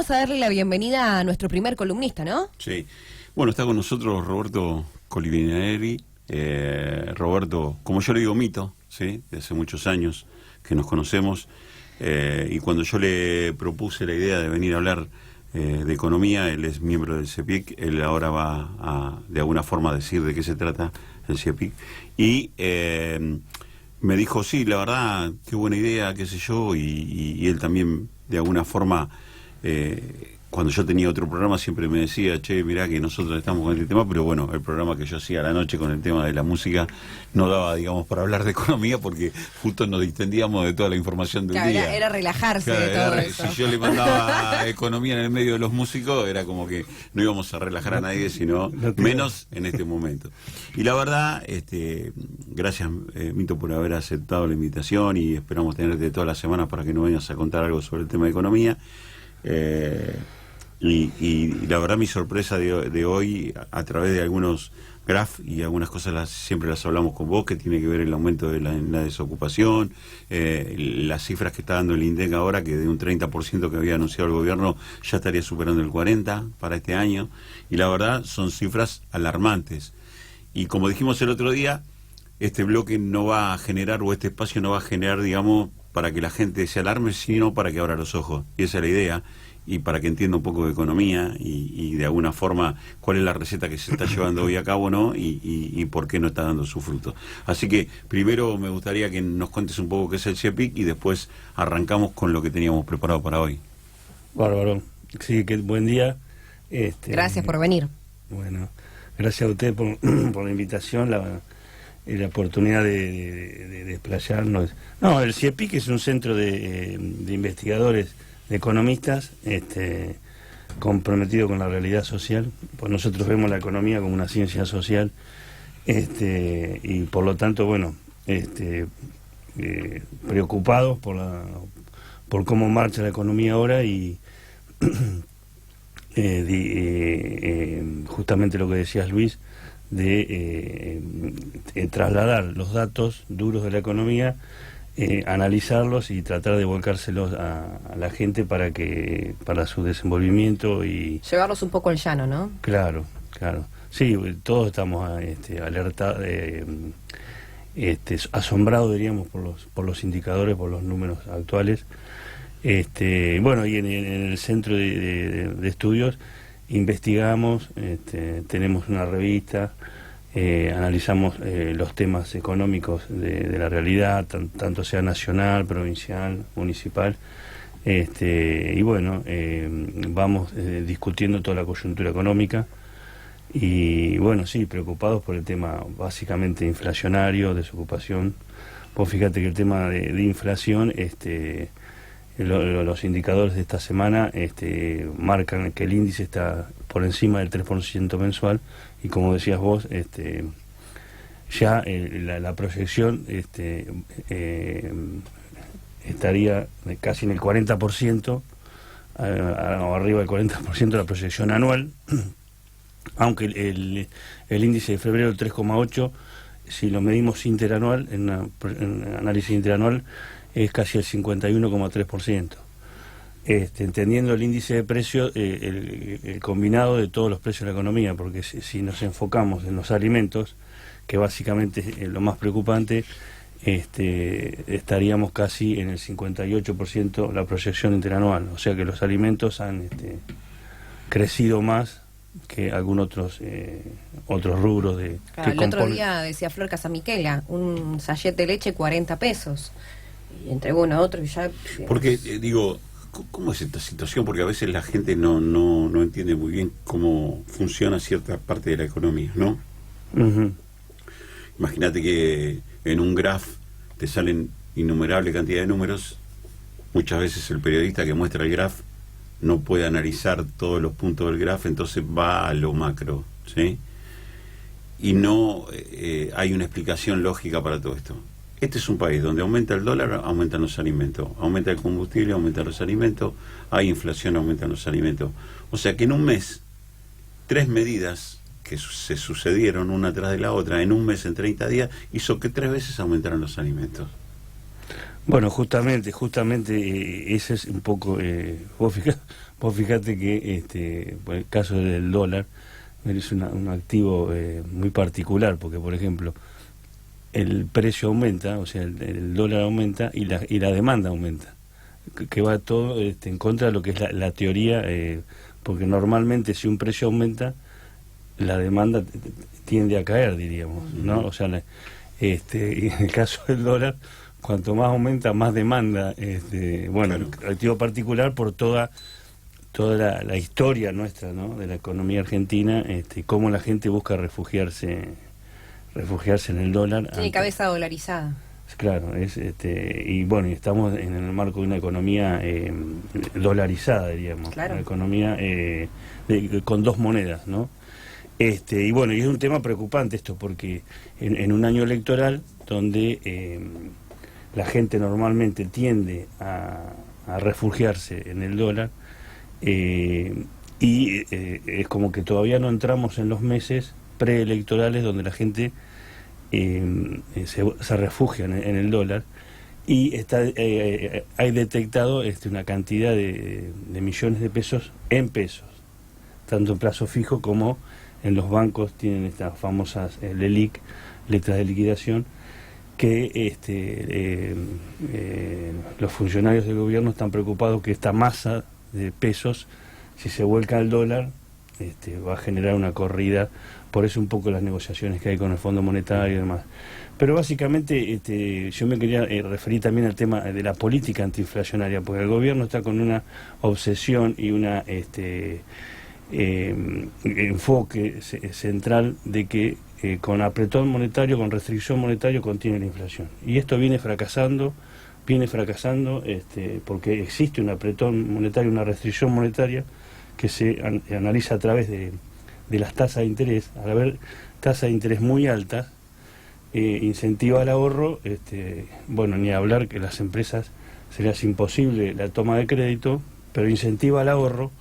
vamos a darle la bienvenida a nuestro primer columnista, ¿no? Sí. Bueno, está con nosotros Roberto Colivineri. Roberto, como yo le digo, mito, ¿sí? De hace muchos años que nos conocemos. Y cuando yo le propuse la idea de venir a hablar de economía, él es miembro del CEPIC, él ahora va a, de alguna forma, decir de qué se trata el CEPIC. Y me dijo, sí, la verdad, qué buena idea, qué sé yo, y él también, de alguna forma, cuando yo tenía otro programa siempre me decía, che, mirá que nosotros estamos con este tema, pero bueno, el programa que yo hacía a la noche con el tema de la música no daba, digamos, para hablar de economía porque justo nos distendíamos de toda la información del día. Era relajarse de todo eso. Si yo le mandaba economía en el medio de los músicos, era como que no íbamos a relajar a nadie, sino menos en este momento. Y la verdad, gracias, Mito, por haber aceptado la invitación y esperamos tenerte todas las semanas para que nos vengas a contar algo sobre el tema de economía. Y la verdad, mi sorpresa de hoy, a través de algunos graph y algunas cosas siempre las hablamos con vos, que tiene que ver el aumento de la desocupación, las cifras que está dando el INDEC ahora, que de un 30% que había anunciado el gobierno ya estaría superando el 40% para este año, y la verdad son cifras alarmantes. Y como dijimos el otro día, este bloque no va a generar, o este espacio no va a generar, digamos, para que la gente se alarme, sino para que abra los ojos, y esa es la idea, y para que entienda un poco de economía y de alguna forma cuál es la receta que se está llevando hoy a cabo, ¿no? Y por qué no está dando su fruto. Así que primero me gustaría que nos cuentes un poco qué es el CEPIC y después arrancamos con lo que teníamos preparado para hoy. Bárbaro. Sí, que buen día. Gracias por venir. Bueno, gracias a usted por la invitación, la oportunidad de desplayarnos. No, el CIEPIC es un centro de investigadores, de economistas, comprometido con la realidad social. Pues nosotros vemos la economía como una ciencia social, y por lo tanto, bueno, preocupados por cómo marcha la economía ahora y justamente lo que decías, Luis, de trasladar los datos duros de la economía, analizarlos y tratar de volcárselos a la gente para su desenvolvimiento y llevarlos un poco al llano, ¿no? Claro. Sí, todos estamos alertados, asombrados, diríamos, por los indicadores, por los números actuales. Bueno, y en el centro de estudios investigamos, tenemos una revista. Analizamos los temas económicos de la realidad, tanto sea nacional, provincial, municipal, y bueno, vamos discutiendo toda la coyuntura económica y bueno, sí, preocupados por el tema básicamente inflacionario, desocupación. Vos fíjate que el tema de inflación, los indicadores de esta semana marcan que el índice está por encima del 3% mensual y como decías vos, ya la proyección estaría casi en el 40%, o arriba del 40% de la proyección anual, aunque el índice de febrero, el 3,8, si lo medimos interanual, en análisis interanual, es casi el 51,3%. Entendiendo el índice de precios, el combinado de todos los precios de la economía, porque si nos enfocamos en los alimentos, que básicamente es lo más preocupante, estaríamos casi en el 58% la proyección interanual, o sea que los alimentos han crecido más que algunos otros rubros de... Claro, el otro día decía Flor Casamiquela, un sachet de leche 40 pesos, y entre uno y otro y ya... Porque, digo... ¿Cómo es esta situación? Porque a veces la gente no entiende muy bien cómo funciona cierta parte de la economía, ¿no? Uh-huh. Imagínate que en un graph te salen innumerable cantidad de números. Muchas veces el periodista que muestra el graph no puede analizar todos los puntos del graph, entonces va a lo macro, ¿sí? Y no hay una explicación lógica para todo esto. Este es un país donde aumenta el dólar, aumentan los alimentos, aumenta el combustible, aumentan los alimentos, hay inflación, aumentan los alimentos. O sea que en un mes, 3 medidas que se sucedieron una tras de la otra, en un mes, en 30 días, hizo que 3 veces aumentaran los alimentos. Bueno, justamente ese es un poco, vos fijate que por el caso del dólar es un activo muy particular, porque por ejemplo el precio aumenta, o sea el dólar aumenta y la demanda aumenta, que va todo en contra de lo que es la teoría, porque normalmente si un precio aumenta, la demanda tiende a caer, diríamos, ¿no? O sea, y en el caso del dólar, cuanto más aumenta, más demanda, bueno, claro. El activo particular por toda la historia nuestra, ¿no? De la economía argentina, cómo la gente busca refugiarse en el dólar. Tiene cabeza dolarizada. Claro, y bueno, y estamos en el marco de una economía dolarizada, diríamos, claro. Una economía con dos monedas, ¿no? Y bueno, y es un tema preocupante esto, porque en un año electoral donde la gente normalmente tiende a refugiarse en el dólar, es como que todavía no entramos en los meses preelectorales donde la gente se refugia en el dólar, y hay detectado una cantidad de millones de pesos en pesos, tanto en plazo fijo como en los bancos tienen estas famosas LELIQ, letras de liquidación, que los funcionarios del gobierno están preocupados que esta masa de pesos, si se vuelca al dólar, va a generar una corrida. Por eso un poco las negociaciones que hay con el Fondo Monetario y demás. Pero básicamente yo me quería referir también al tema de la política antiinflacionaria, porque el gobierno está con una obsesión y una enfoque central de que con apretón monetario, con restricción monetaria contiene la inflación. Y esto viene fracasando, porque existe un apretón monetario, una restricción monetaria que se analiza a través de las tasas de interés. Al haber tasas de interés muy altas, incentiva al ahorro, bueno, ni hablar que las empresas se les hace imposible la toma de crédito, pero incentiva al ahorro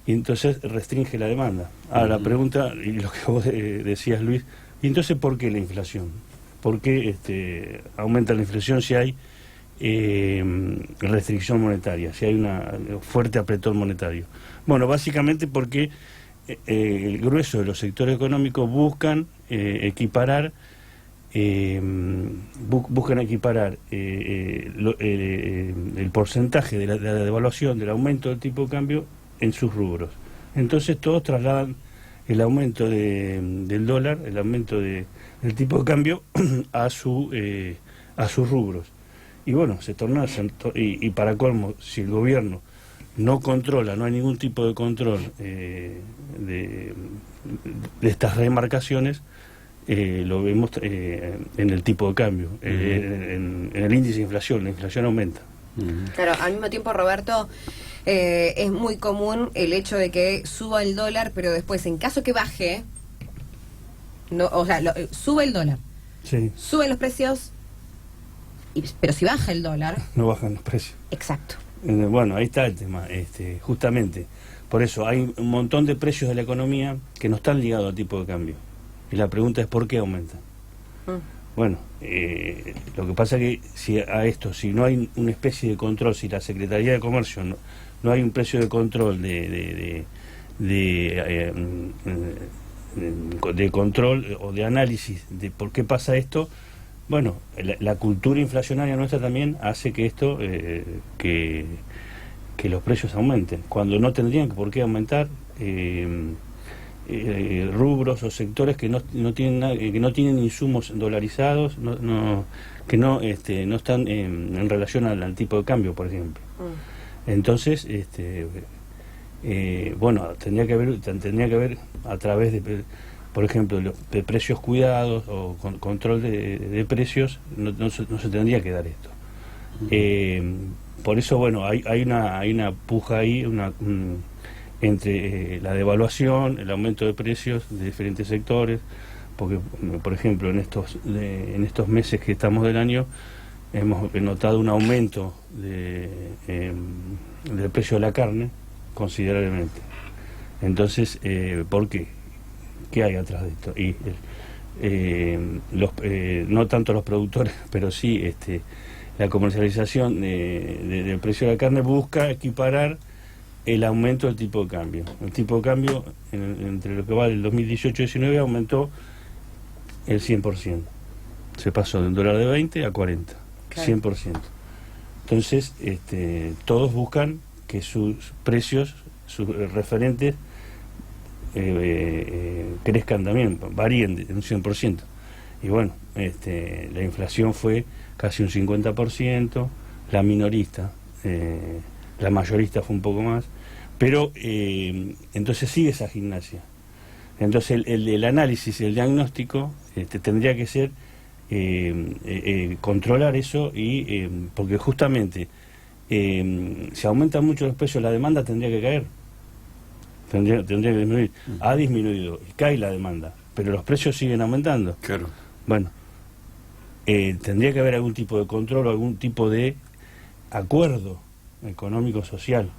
y entonces restringe la demanda. Ahora, la pregunta, y lo que vos decías, Luis, ¿y entonces por qué la inflación? ¿Por qué aumenta la inflación si hay restricción monetaria, si hay una fuerte apretón monetario? Bueno, básicamente porque el grueso de los sectores económicos buscan equiparar el porcentaje de la devaluación, del aumento del tipo de cambio en sus rubros. Entonces todos trasladan el aumento del dólar, el aumento del tipo de cambio a sus rubros. Y bueno, se torna, y para colmo, si el gobierno no controla, no hay ningún tipo de control de estas remarcaciones, lo vemos en el tipo de cambio, en el índice de inflación. La inflación aumenta. Claro, al mismo tiempo, Roberto, es muy común el hecho de que suba el dólar, pero después, en caso que baje, sube el dólar, sí, suben los precios, pero si baja el dólar, no bajan los precios. Exacto. Bueno, ahí está el tema, justamente. Por eso hay un montón de precios de la economía que no están ligados al tipo de cambio. Y la pregunta es ¿por qué aumentan? Bueno, lo que pasa es que si no hay una especie de control, si la Secretaría de Comercio no hay un precio de control de control o de análisis de por qué pasa esto, bueno, la cultura inflacionaria nuestra también hace que esto, que los precios aumenten, cuando no tendrían por qué aumentar. Rubros o sectores que no tienen insumos dolarizados, que no están en relación al tipo de cambio, por ejemplo. Entonces, bueno, tendría que haber a través de, por ejemplo, de precios cuidados o control de precios, no se tendría que dar esto. Por eso, bueno, hay una puja ahí, entre la devaluación, el aumento de precios de diferentes sectores, porque, por ejemplo, en estos meses que estamos del año, hemos notado un aumento del precio de la carne considerablemente. Entonces, ¿por qué? ¿Qué hay atrás de esto? Y no tanto los productores, pero sí la comercialización del precio de la carne busca equiparar el aumento del tipo de cambio. El tipo de cambio entre lo que va del 2018-19 aumentó el 100%. Se pasó de un dólar de 20 a 40, claro. 100%. Entonces, todos buscan que sus precios, sus referentes, crezcan también, varíen en un 100%. Y bueno, la inflación fue casi un 50%, la minorista, la mayorista fue un poco más, pero entonces sigue esa gimnasia. Entonces el análisis, el diagnóstico tendría que ser controlar eso, y porque justamente si aumentan mucho los precios, la demanda tendría que caer, tendría que disminuir. Ha disminuido, cae la demanda, pero los precios siguen aumentando. Claro. Bueno, tendría que haber algún tipo de control o algún tipo de acuerdo económico-social,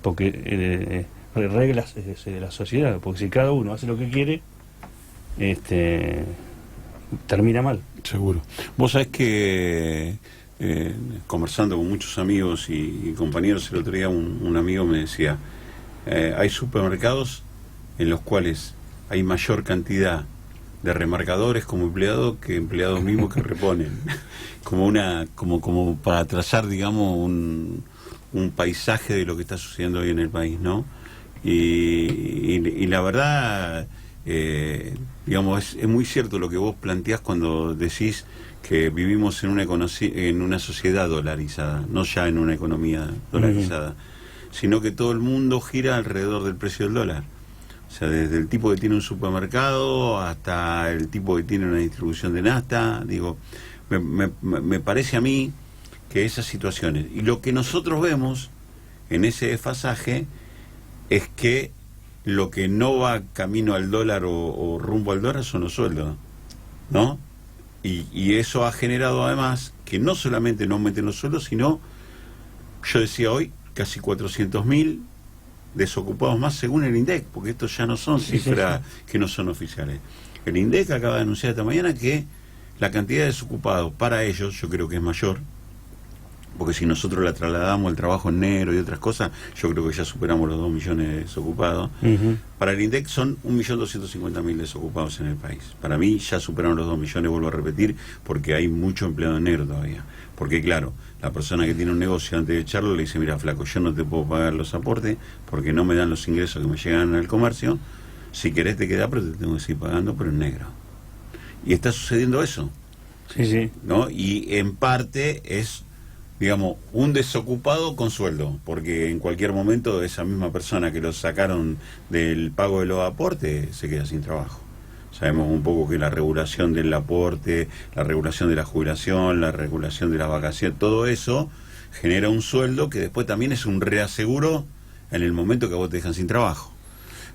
porque reglas de la sociedad, porque si cada uno hace lo que quiere, termina mal. Seguro. Vos sabés que conversando con muchos amigos y compañeros, el otro día un amigo me decía, hay supermercados en los cuales hay mayor cantidad de remarcadores como empleados que empleados mismos que reponen, como para trazar, digamos, un paisaje de lo que está sucediendo hoy en el país, ¿no? Y la verdad, digamos, es muy cierto lo que vos planteás cuando decís que vivimos en una sociedad dolarizada, no ya en una economía dolarizada, sino que todo el mundo gira alrededor del precio del dólar. O sea, desde el tipo que tiene un supermercado hasta el tipo que tiene una distribución de nafta. Digo, me parece a mí que esas situaciones, y lo que nosotros vemos en ese desfasaje, es que lo que no va camino al dólar o rumbo al dólar son los sueldos, ¿no? Y eso ha generado además que no solamente no aumenten los sueldos, sino, yo decía hoy, casi 400.000 desocupados más según el INDEC, porque estos ya no son cifras que no son oficiales. El INDEC acaba de anunciar esta mañana que la cantidad de desocupados para ellos, yo creo que es mayor, porque si nosotros la trasladamos al trabajo en negro y otras cosas, yo creo que ya superamos los 2 millones de desocupados. Para el INDEC son 1.250.000 desocupados en el país. Para mí ya superaron los 2 millones, vuelvo a repetir, porque hay mucho empleado en negro todavía. Porque claro, la persona que tiene un negocio, antes de echarlo, le dice, mira, flaco, yo no te puedo pagar los aportes porque no me dan los ingresos que me llegan al comercio. Si querés te quedás, pero te tengo que seguir pagando, pero en negro. Y está sucediendo eso. Sí. ¿No? Y en parte es, digamos, un desocupado con sueldo, porque en cualquier momento esa misma persona que lo sacaron del pago de los aportes se queda sin trabajo. Sabemos un poco que la regulación del aporte, la regulación de la jubilación, la regulación de las vacaciones, todo eso genera un sueldo que después también es un reaseguro en el momento que a vos te dejan sin trabajo.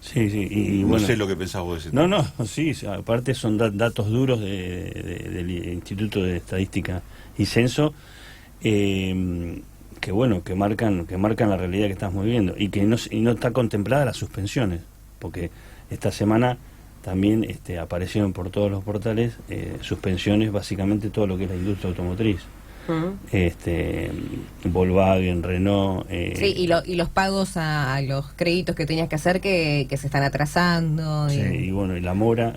Sí, y no bueno, sé lo que pensás vos de ese tema. No, sí, aparte son datos duros del Instituto de Estadística y Censo, que bueno, que marcan la realidad que estamos viviendo, y que no está contemplada las suspensiones, porque esta semana también aparecieron por todos los portales suspensiones, básicamente todo lo que es la industria automotriz. Volkswagen, Renault. Sí, y los pagos a los créditos que tenías que hacer que se están atrasando. Sí, y bueno, y la mora,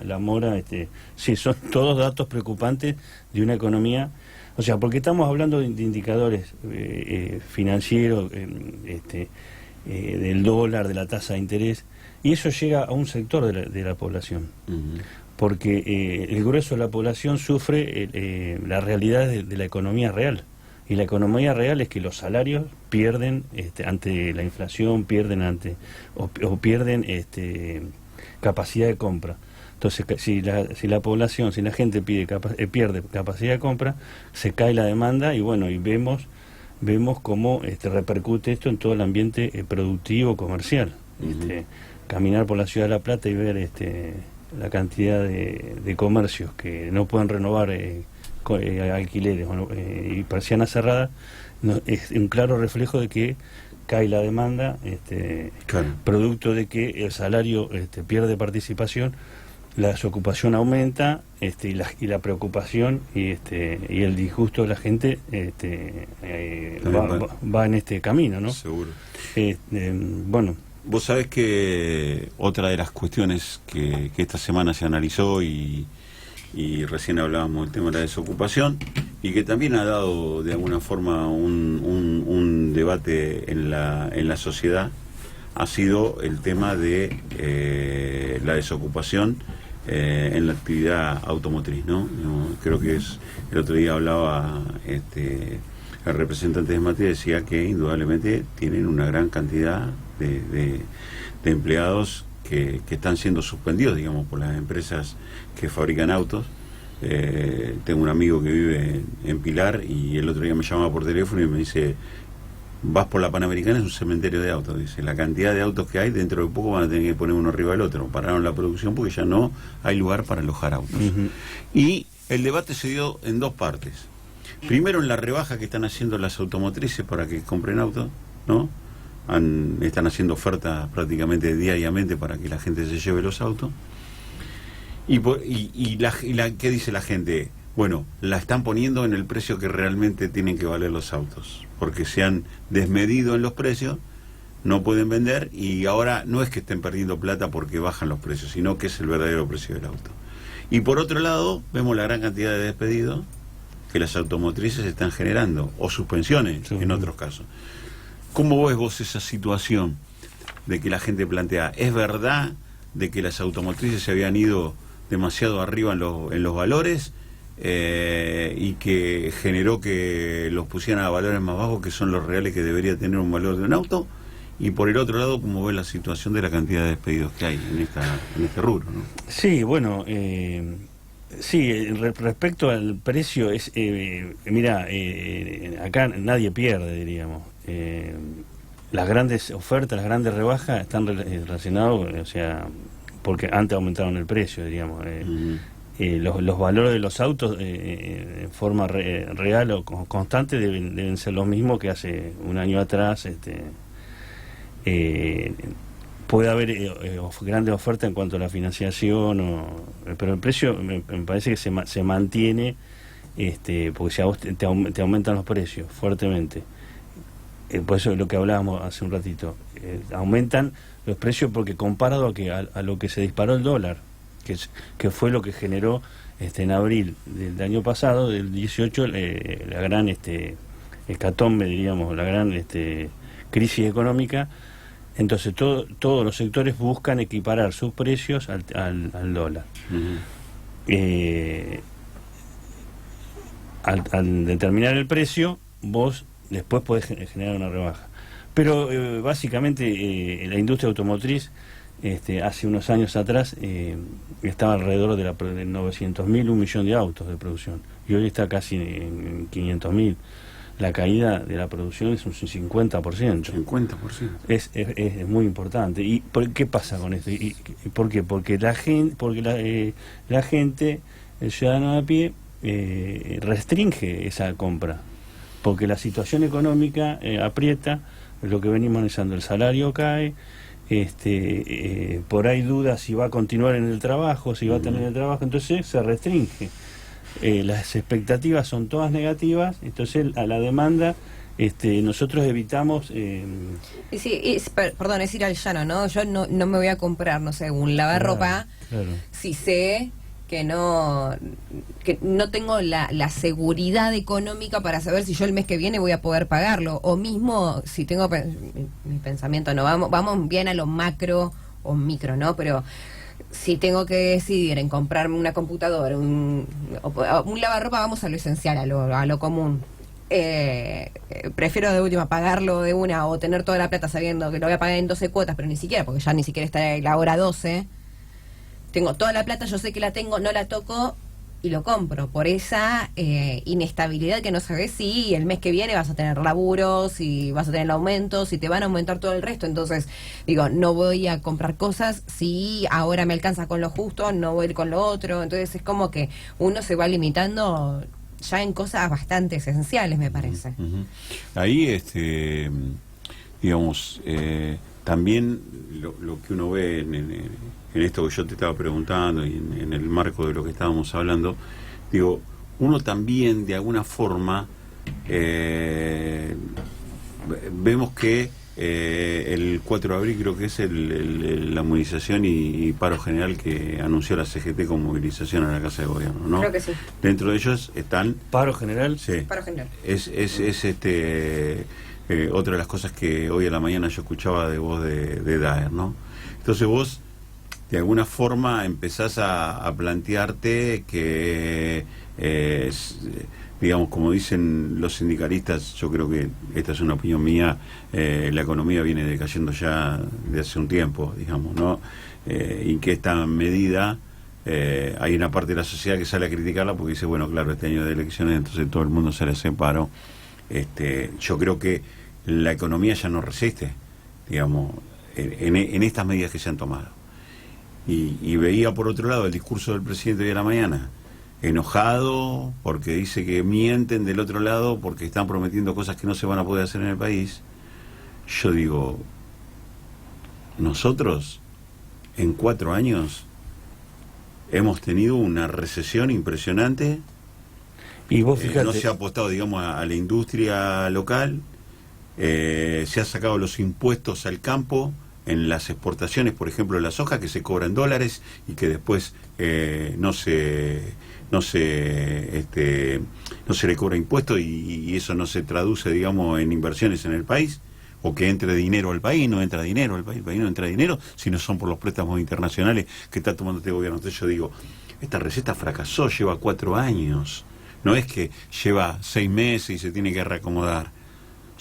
sí, son todos datos preocupantes de una economía. O sea, porque estamos hablando de indicadores financieros, del dólar, de la tasa de interés, y eso llega a un sector de la población. Porque el grueso de la población sufre la realidad de la economía real. Y la economía real es que los salarios pierden ante la inflación, pierden pierden capacidad de compra. Entonces, si la población, si la gente pierde capacidad de compra, se cae la demanda, y bueno, y vemos cómo repercute esto en todo el ambiente productivo, comercial. Caminar por la ciudad de La Plata y ver la cantidad de comercios que no pueden renovar alquileres y persianas cerradas, es un claro reflejo de que cae la demanda, claro, producto de que el salario pierde participación la desocupación aumenta, y la preocupación y el disgusto de la gente va en este camino, ¿no? Seguro. Bueno. Vos sabés que otra de las cuestiones que esta semana se analizó y recién hablábamos del tema de la desocupación, y que también ha dado de alguna forma un debate en la sociedad, ha sido el tema de la desocupación en la actividad automotriz, ¿no? Creo que el otro día hablaba el representante de Mati, decía que indudablemente tienen una gran cantidad de empleados que están siendo suspendidos, digamos, por las empresas que fabrican autos. Tengo un amigo que vive en Pilar y el otro día me llamaba por teléfono y me dice: vas por la Panamericana, es un cementerio de autos, dice, la cantidad de autos que hay, dentro de poco van a tener que poner uno arriba del otro. Pararon la producción porque ya no hay lugar para alojar autos. Y el debate se dio en dos partes. Primero, en la rebaja que están haciendo las automotrices para que compren autos, ¿no? Están haciendo ofertas prácticamente diariamente para que la gente se lleve los autos. ¿Qué dice la gente? Bueno, la están poniendo en el precio que realmente tienen que valer los autos, porque se han desmedido en los precios, no pueden vender, y ahora no es que estén perdiendo plata porque bajan los precios, sino que es el verdadero precio del auto. Y por otro lado, vemos la gran cantidad de despedidos que las automotrices están generando, o suspensiones en otros casos. ¿Cómo ves vos esa situación de que la gente plantea? ¿Es verdad de que las automotrices se habían ido demasiado arriba en los valores y que generó que los pusieran a valores más bajos, que son los reales que debería tener un valor de un auto? Y por el otro lado, ¿cómo ves la situación de la cantidad de despedidos que hay en este rubro, ¿no? Sí, bueno, respecto al precio, mira, acá nadie pierde, diríamos. Las grandes ofertas, las grandes rebajas están relacionadas, o sea, porque antes aumentaron el precio, diríamos. Los valores de los autos en forma real o constante deben ser los mismos que hace un año atrás. Puede haber grandes ofertas en cuanto a la financiación, pero el precio me parece que se mantiene, porque si a vos te aumentan los precios fuertemente. Por eso es lo que hablábamos hace un ratito, aumentan los precios porque comparado a lo que se disparó el dólar, que fue lo que generó en abril del año pasado, del 18, la gran hecatombe, diríamos, la gran crisis económica. Entonces todos los sectores buscan equiparar sus precios al dólar. Al determinar el precio, vos después podés generar una rebaja. Pero básicamente la industria automotriz hace unos años atrás estaba alrededor de 900.000, 1 millón de autos de producción, y hoy está casi en 500.000. La caída de la producción es un 50%. 50%. Es muy importante. ¿Y qué pasa con esto? ¿Por qué? Porque la gente, el ciudadano de a pie, restringe esa compra, porque la situación económica aprieta, lo que venimos analizando, el salario cae, por ahí dudas si va a continuar en el trabajo, si va a tener el trabajo, entonces se restringe. Las expectativas son todas negativas, entonces a la demanda nosotros evitamos... perdón, es ir al llano, ¿no? Yo no me voy a comprar, no sé, un lavarropa, claro. Si sé que no tengo la seguridad económica para saber si yo el mes que viene voy a poder pagarlo, o mismo si tengo mi pensamiento, no vamos bien a lo macro o micro, ¿no? Pero si tengo que decidir en comprarme una computadora, un lavarropa, vamos a lo esencial, a lo común. Prefiero de última pagarlo de una, o tener toda la plata sabiendo que lo voy a pagar en 12 cuotas, pero ni siquiera, porque ya ni siquiera está la hora 12. Tengo toda la plata, yo sé que la tengo, no la toco y lo compro, por esa inestabilidad que no sabes si el mes que viene vas a tener laburo, si vas a tener el aumento, si te van a aumentar todo el resto. Entonces digo, no voy a comprar cosas si ahora me alcanza con lo justo, no voy a ir con lo otro. Entonces es como que uno se va limitando ya en cosas bastante esenciales, me parece. Ahí, digamos, también lo que uno ve en esto que yo te estaba preguntando y en el marco de lo que estábamos hablando, digo, uno también de alguna forma vemos que el 4 de abril creo que es la movilización y paro general que anunció la CGT con movilización a la Casa de Gobierno, ¿no? Creo que sí. Dentro de ellos están... ¿Paro general? Sí. Paro general. Es otra de las cosas que hoy a la mañana yo escuchaba de voz de Daer, ¿no? Entonces vos de alguna forma empezás a plantearte que digamos, como dicen los sindicalistas, yo creo que esta es una opinión mía, la economía viene decayendo ya de hace un tiempo, digamos, ¿no? Y que esta medida, hay una parte de la sociedad que sale a criticarla porque dice, bueno, claro, este año de elecciones, entonces todo el mundo sale a hacer paro. Yo creo que la economía ya no resiste, digamos, en estas medidas que se han tomado. Y veía por otro lado el discurso del presidente hoy a la mañana, enojado porque dice que mienten del otro lado porque están prometiendo cosas que no se van a poder hacer en el país. Yo digo, nosotros en 4 años hemos tenido una recesión impresionante. Y vos fíjate, no se ha apostado, digamos, a la industria local, se ha sacado los impuestos al campo en las exportaciones, por ejemplo, de la soja, que se cobra en dólares y que después no se le cobra impuesto y eso no se traduce, digamos, en inversiones en el país, o que entre dinero al país. No entra dinero al país, el país no entra dinero si no son por los préstamos internacionales que está tomando este gobierno. Entonces yo digo, esta receta fracasó, lleva 4 años, no es que lleva 6 meses y se tiene que reacomodar.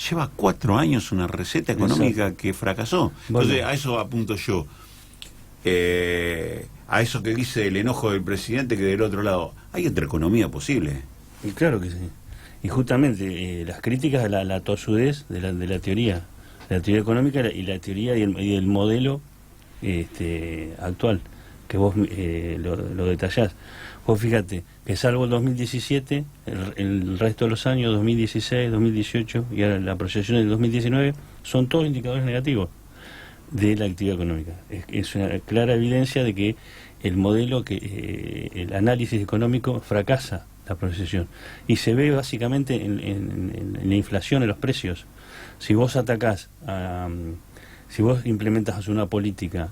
Lleva 4 años una receta económica que fracasó. Entonces, bueno, a eso apunto yo. A eso que dice el enojo del presidente, que del otro lado hay otra economía posible. Y claro que sí. Y justamente las críticas a la tosudez de la teoría económica y la teoría y el modelo actual, que vos lo detallás. Vos fíjate que salvo el 2017, el resto de los años, 2016, 2018 y ahora la proyección del 2019, son todos indicadores negativos de la actividad económica. Es una clara evidencia de que el modelo, el análisis económico fracasa la proyección. Y se ve básicamente en la inflación, en los precios. Si vos atacás, si vos implementas una política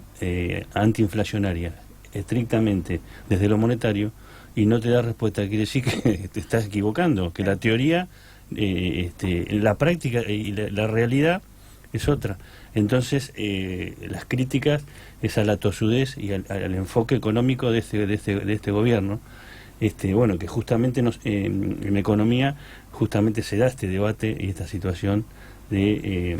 antiinflacionaria estrictamente desde lo monetario y no te da respuesta, quiere decir que te estás equivocando, que la teoría, la práctica y la realidad es otra. Entonces, las críticas es a la tosudez y al enfoque económico de este gobierno, bueno, que justamente en economía justamente se da este debate y esta situación de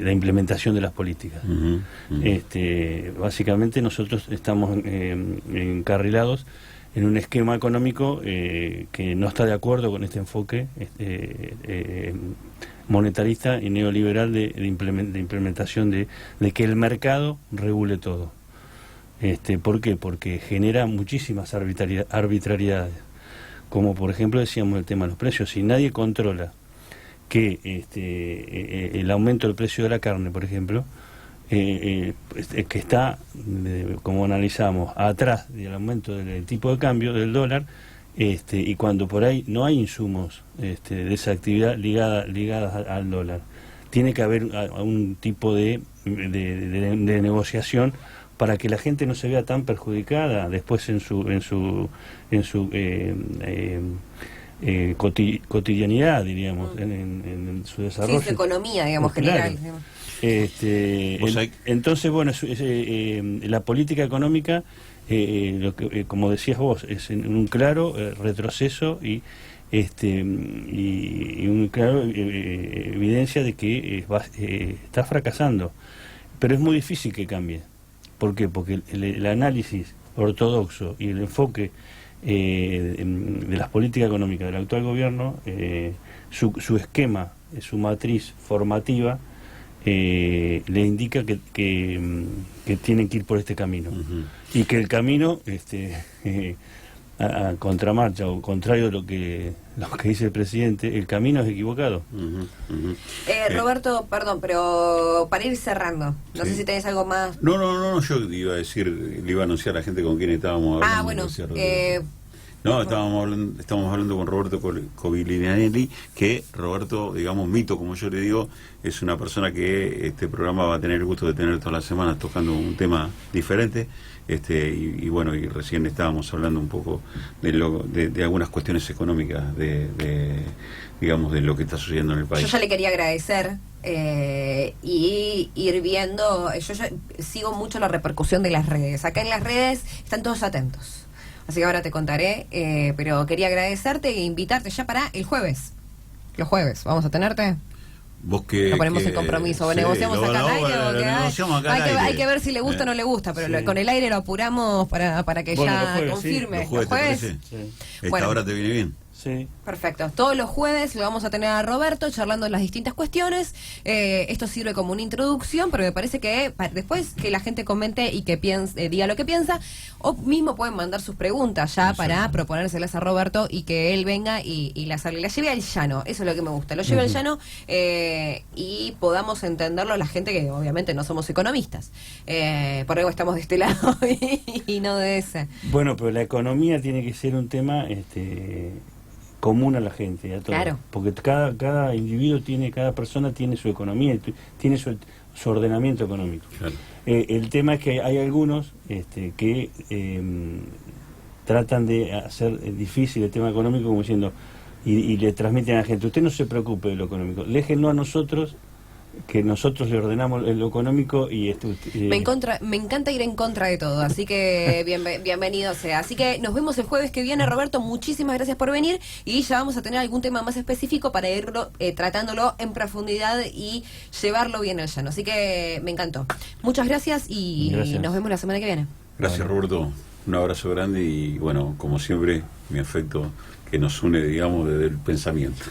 la implementación de las políticas. Uh-huh, uh-huh. Básicamente nosotros estamos encarrilados en un esquema económico que no está de acuerdo con este enfoque monetarista y neoliberal de implementación de que el mercado regule todo. ¿Por qué? Porque genera muchísimas arbitrariedades, como por ejemplo decíamos el tema de los precios. Si nadie controla que el aumento del precio de la carne, por ejemplo, que está, como analizamos, atrás del aumento del tipo de cambio del dólar, y cuando por ahí no hay insumos de esa actividad ligadas al dólar, tiene que haber un tipo de negociación para que la gente no se vea tan perjudicada después en su cotidianidad, diríamos, en su desarrollo. Sí, su economía, digamos, claro. General. Entonces, bueno, la política económica, como decías vos, es un claro retroceso y un claro evidencia de que está fracasando. Pero es muy difícil que cambie. ¿Por qué? Porque el análisis ortodoxo y el enfoque de las políticas económicas del actual gobierno, su esquema, su matriz formativa, le indica que tienen que ir por este camino. Uh-huh. Y que el camino a contramarcha o contrario a lo que dice el presidente, el camino es equivocado. Roberto, perdón, pero para ir cerrando, no sé si tenés algo más. No, yo iba a decir, le iba a anunciar a la gente con quien estábamos hablando. Bueno, estamos hablando con Roberto Covilinelli, que Roberto, digamos, mito, como yo le digo, es una persona que este programa va a tener el gusto de tener todas las semanas tocando un tema diferente. Y bueno, y recién estábamos hablando un poco de algunas cuestiones económicas digamos, de lo que está sucediendo en el país. Yo ya le quería agradecer y ir viendo, yo ya sigo mucho la repercusión de las redes. Acá en las redes están todos atentos. Así que ahora te contaré, pero quería agradecerte e invitarte ya para el jueves. Los jueves, ¿vamos a tenerte? Vos que lo ponemos en compromiso, o negociamos acá al aire, hay que ver si le gusta o no le gusta, pero con el aire lo apuramos para que ya jueves, confirme. ¿Los jueves? ¿Esta hora te viene bien? Sí. Perfecto. Todos los jueves lo vamos a tener a Roberto charlando las distintas cuestiones. Esto sirve como una introducción, pero me parece que después que la gente comente y que diga lo que piensa, o mismo pueden mandar sus preguntas ya para proponérselas a Roberto y que él venga y las lleve al llano. Eso es lo que me gusta. Lo lleve al llano y podamos entenderlo la gente que obviamente no somos economistas. Por algo estamos de este lado y no de ese. Bueno, pero la economía tiene que ser un tema común a la gente, a todos. Claro. Porque cada individuo cada persona tiene su economía, tiene su ordenamiento económico. Claro. El tema es que hay algunos que tratan de hacer difícil el tema económico como diciendo, y le transmiten a la gente, usted no se preocupe de lo económico, déjenlo a nosotros, que nosotros le ordenamos lo económico y me encanta ir en contra de todo, así que bienvenido sea. Así que nos vemos el jueves que viene, Roberto, muchísimas gracias por venir y ya vamos a tener algún tema más específico para irlo tratándolo en profundidad y llevarlo bien al llano. Así que me encantó. Muchas gracias y nos vemos la semana que viene. Gracias, Roberto. Un abrazo grande y bueno, como siempre, mi afecto que nos une, digamos, desde el pensamiento.